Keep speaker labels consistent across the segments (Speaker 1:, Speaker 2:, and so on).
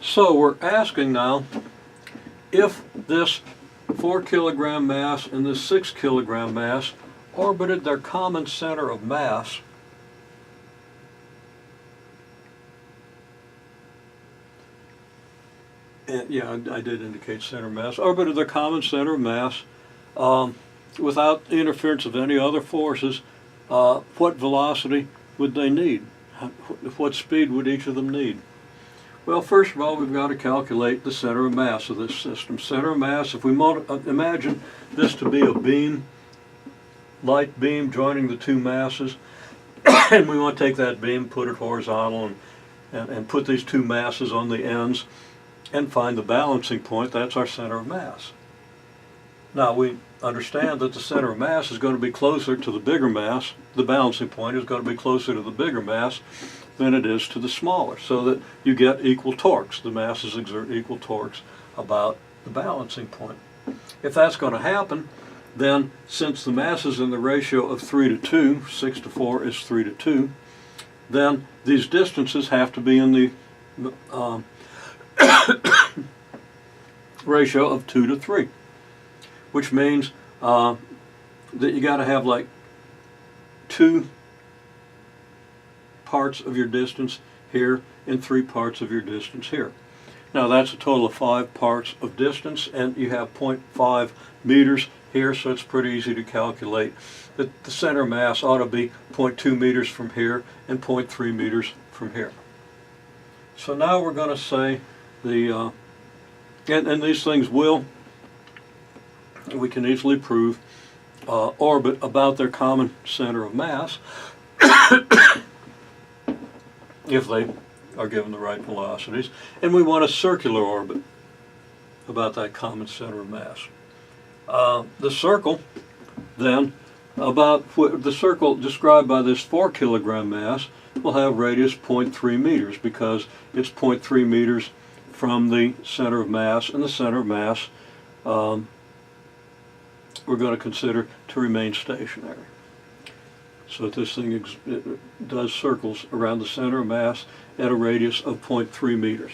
Speaker 1: So we're asking now if this 4 kilogram mass and this 6 kilogram mass orbited their common center of mass and yeah, I did indicate center mass, orbited their common center of mass without the interference of any other forces. What velocity would they need? What speed would each of them need? Well, first of all, we've got to calculate the center of mass of this system. Center of mass, if we imagine this to be a beam, light beam joining the two masses, and we want to take that beam, put it horizontal, and put these two masses on the ends, and find the balancing point. That's our center of mass. Now, we understand that the center of mass is going to be closer to the bigger mass. The balancing point is going to be closer to the bigger mass than it is to the smaller, so that you get equal torques. The masses exert equal torques about the balancing point. If that's going to happen, then since the mass is in the ratio of 3 to 2, 6 to 4 is 3 to 2, then these distances have to be in the ratio of 2 to 3, which means that you got to have like 2 parts of your distance here and 3 parts of your distance here. Now that's a total of 5 parts of distance, and you have 0.5 meters here, so it's pretty easy to calculate that the center mass ought to be 0.2 meters from here and 0.3 meters from here. So now we're going to say the, and these things will, we can easily prove, orbit about their common center of mass if they are given the right velocities, and we want a circular orbit about that common center of mass. The circle, then, the circle described by this 4 kilogram mass will have radius 0.3 meters because it's 0.3 meters from the center of mass, and the center of mass we're going to consider to remain stationary. So this thing it does circles around the center of mass at a radius of 0.3 meters.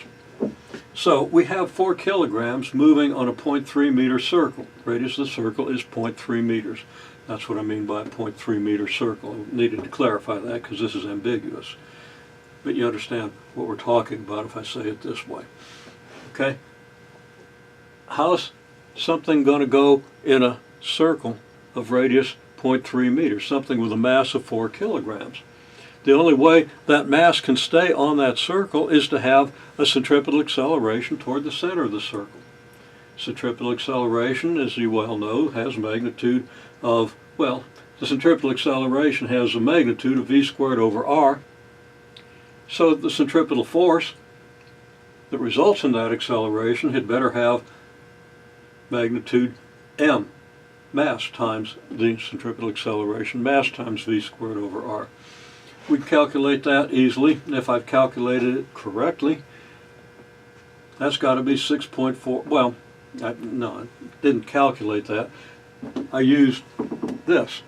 Speaker 1: So we have 4 kilograms moving on a 0.3 meter circle. Radius of the circle is 0.3 meters. That's what I mean by a 0.3 meter circle. I needed to clarify that because this is ambiguous. But you understand what we're talking about if I say it this way. Okay? How's something going to go in a circle of radius 0.3 meters, something with a mass of 4 kilograms? The only way that mass can stay on that circle is to have a centripetal acceleration toward the center of the circle. Centripetal acceleration, as you well know, has a magnitude of, well, the centripetal acceleration has a magnitude of v squared over r. So the centripetal force that results in that acceleration had better have magnitude m, mass times the centripetal acceleration, mass times v squared over r. We can calculate that easily, and if I've calculated it correctly, that's got to be 6.4, well, no, I didn't calculate that. I used this,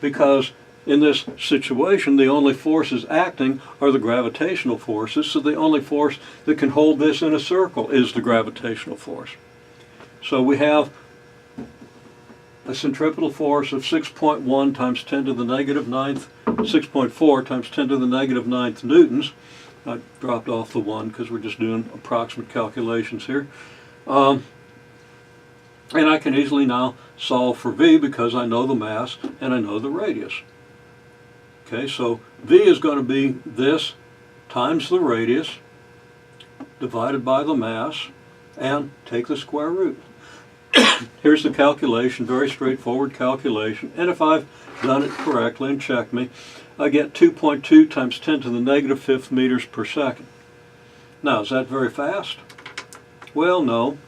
Speaker 1: because in this situation the only forces acting are the gravitational forces, so the only force that can hold this in a circle is the gravitational force. So we have a centripetal force of 6.1 times 10 to the negative 9th, 6.4 times 10 to the negative 9th newtons. I dropped off the 1 because we're just doing approximate calculations here. And I can easily now solve for v because I know the mass and I know the radius. Okay, so v is going to be this times the radius divided by the mass and take the square root. Here's the calculation, very straightforward calculation, and if I've done it correctly, and check me, I get 2.2 times 10 to the negative 5th meters per second. Now, is that very fast? Well, no.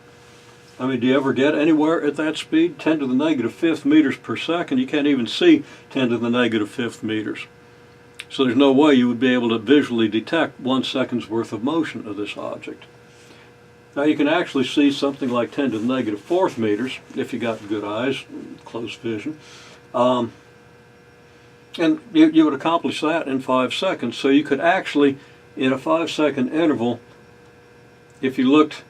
Speaker 1: I mean, do you ever get anywhere at that speed? 10 to the negative 5th meters per second, you can't even see 10 to the negative 5th meters. So there's no way you would be able to visually detect 1 second's worth of motion of this object. Now you can actually see something like 10 to the negative 4th meters if you got good eyes, close vision. And you would accomplish that in 5 seconds. So you could actually, in a 5-second interval, if you looked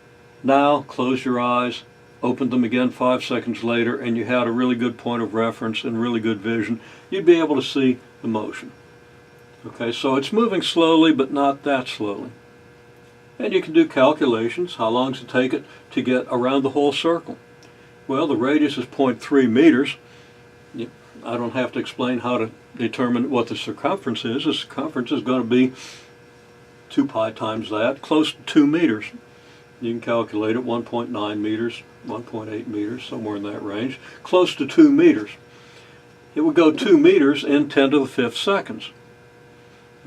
Speaker 1: now, closed your eyes, opened them again 5 seconds later, and you had a really good point of reference and really good vision, you'd be able to see the motion. Okay, so it's moving slowly, but not that slowly. And you can do calculations. How long does it take it to get around the whole circle? Well, the radius is 0.3 meters. I don't have to explain how to determine what the circumference is. The circumference is going to be 2 pi times that, close to 2 meters. You can calculate it, 1.9 meters, 1.8 meters, somewhere in that range, close to 2 meters. It would go 2 meters in 10 to the 5th seconds.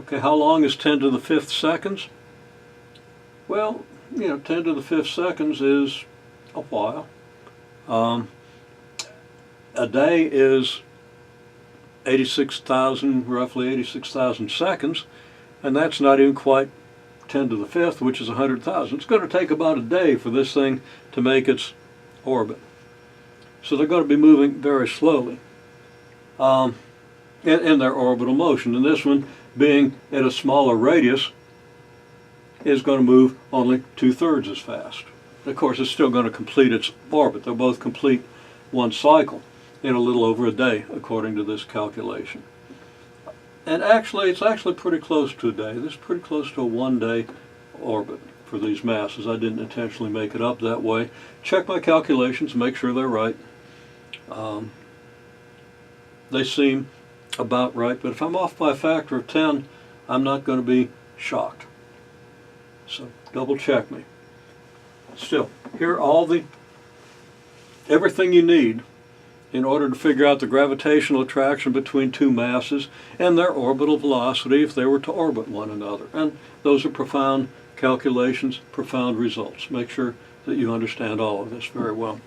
Speaker 1: Okay, how long is 10 to the 5th seconds? Well, 10 to the 5th seconds is a while. A day is 86,000, roughly 86,000 seconds, and that's not even quite 10 to the 5th, which is 100,000. It's going to take about a day for this thing to make its orbit. So they're going to be moving very slowly in their orbital motion. And this one, being at a smaller radius, is going to move only 2/3 as fast. Of course, it's still going to complete its orbit. They'll both complete one cycle in a little over a day, according to this calculation. And actually, it's actually pretty close to a day. This is pretty close to a 1-day orbit for these masses. I didn't intentionally make it up that way. Check my calculations, make sure they're right. They seem about right, but if I'm off by a factor of 10, I'm not going to be shocked. So double check me. Still, here are everything you need in order to figure out the gravitational attraction between two masses and their orbital velocity if they were to orbit one another. And those are profound calculations, profound results. Make sure that you understand all of this very well.